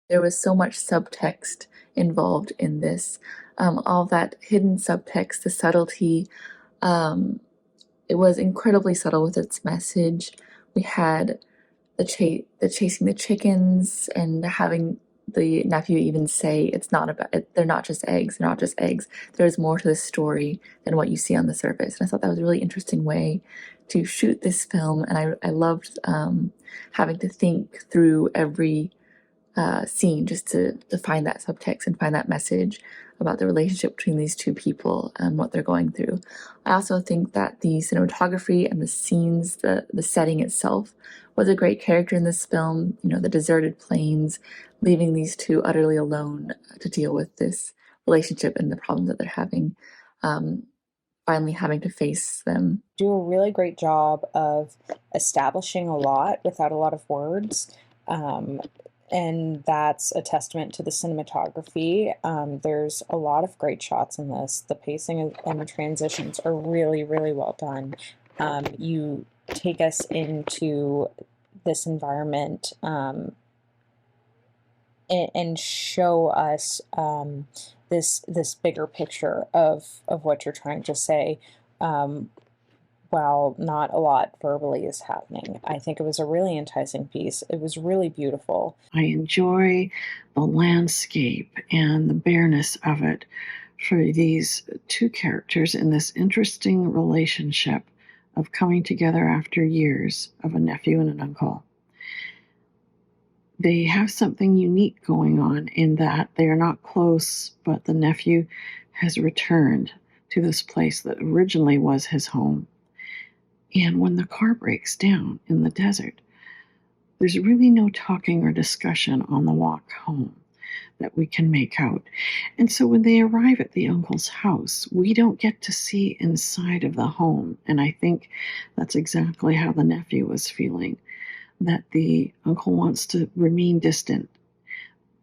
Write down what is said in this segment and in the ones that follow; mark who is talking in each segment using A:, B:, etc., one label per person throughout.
A: There was so much subtext involved in this. All that hidden subtext, the subtlety, um, it was incredibly subtle with its message. We had the chasing the chickens and having the nephew even say it's not about it, they're not just eggs, they're not just eggs. There's more to this story than what you see on the surface. And I thought that was a really interesting way to shoot this film, and I loved having to think through every scene just to find that subtext and find that message about the relationship between these two people and what they're going through. I also think that the cinematography and the scenes, the setting itself, was a great character in this film. You know, the deserted plains, leaving these two utterly alone to deal with this relationship and the problems that they're having, finally having to face them.
B: Do a really great job of establishing a lot without a lot of words. And that's a testament to the cinematography. There's a lot of great shots in this. The pacing and the transitions are really, really well done. You take us into this environment and show us this bigger picture of what you're trying to say. While not a lot verbally is happening. I think it was a really enticing piece. It was really beautiful.
C: I enjoy the landscape and the bareness of it for these two characters in this interesting relationship of coming together after years of a nephew and an uncle. They have something unique going on in that they are not close, but the nephew has returned to this place that originally was his home. And when the car breaks down in the desert, there's really no talking or discussion on the walk home that we can make out. And so when they arrive at the uncle's house, we don't get to see inside of the home. And I think that's exactly how the nephew was feeling, that the uncle wants to remain distant.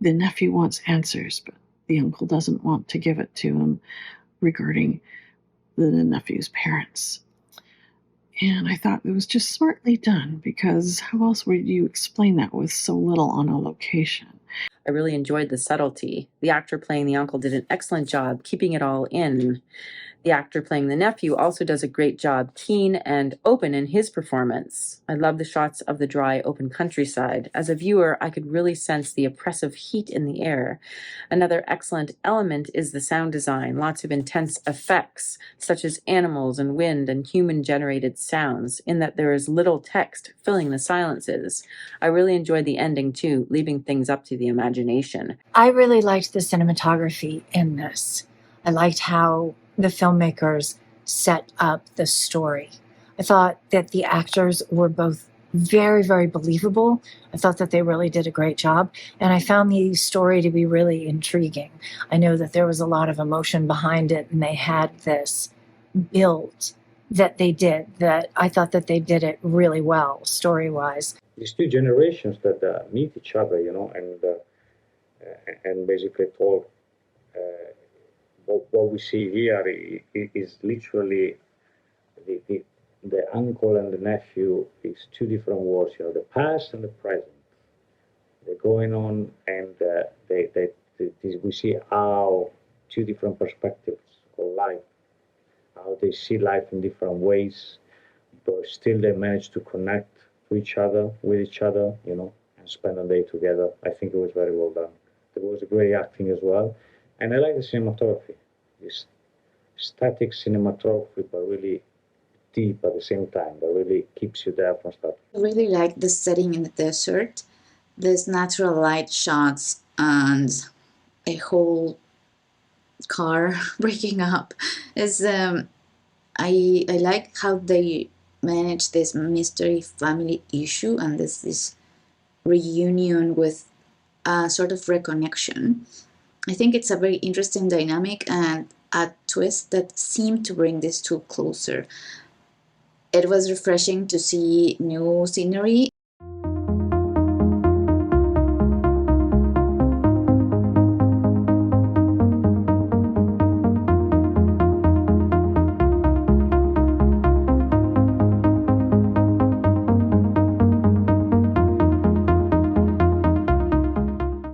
C: The nephew wants answers, but the uncle doesn't want to give it to him regarding the nephew's parents. And I thought it was just smartly done, because how else would you explain that with so little on a location?
D: I really enjoyed the subtlety. The actor playing the uncle did an excellent job keeping it all in. The actor playing the nephew also does a great job, keen and open in his performance. I love the shots of the dry, open countryside. As a viewer, I could really sense the oppressive heat in the air. Another excellent element is the sound design. Lots of intense effects, such as animals and wind and human-generated sounds, in that there is little text filling the silences. I really enjoyed the ending, too, leaving things up to the imagination.
E: I really liked the cinematography in this. I liked how the filmmakers set up the story. I thought that the actors were both very, very believable. I thought that they really did a great job. And I found the story to be really intriguing. I know that there was a lot of emotion behind it, and they had this build that they did, that I thought that they did it really well, story-wise.
F: These two generations that meet each other, and basically talk. What we see here is literally the uncle and the nephew is two different worlds, the past and the present. They're going on, and we see how two different perspectives of life, how they see life in different ways, but still they manage to connect with each other, and spend a day together. I think it was very well done. There was great acting as well. And I like the cinematography, this static cinematography, but really deep at the same time, that really keeps you there from start.
G: I really like the setting in the desert. There's natural light shots and a whole car breaking up. I like how they manage this mystery family issue, and this reunion with a sort of reconnection. I think it's a very interesting dynamic and a twist that seemed to bring these two closer. It was refreshing to see new scenery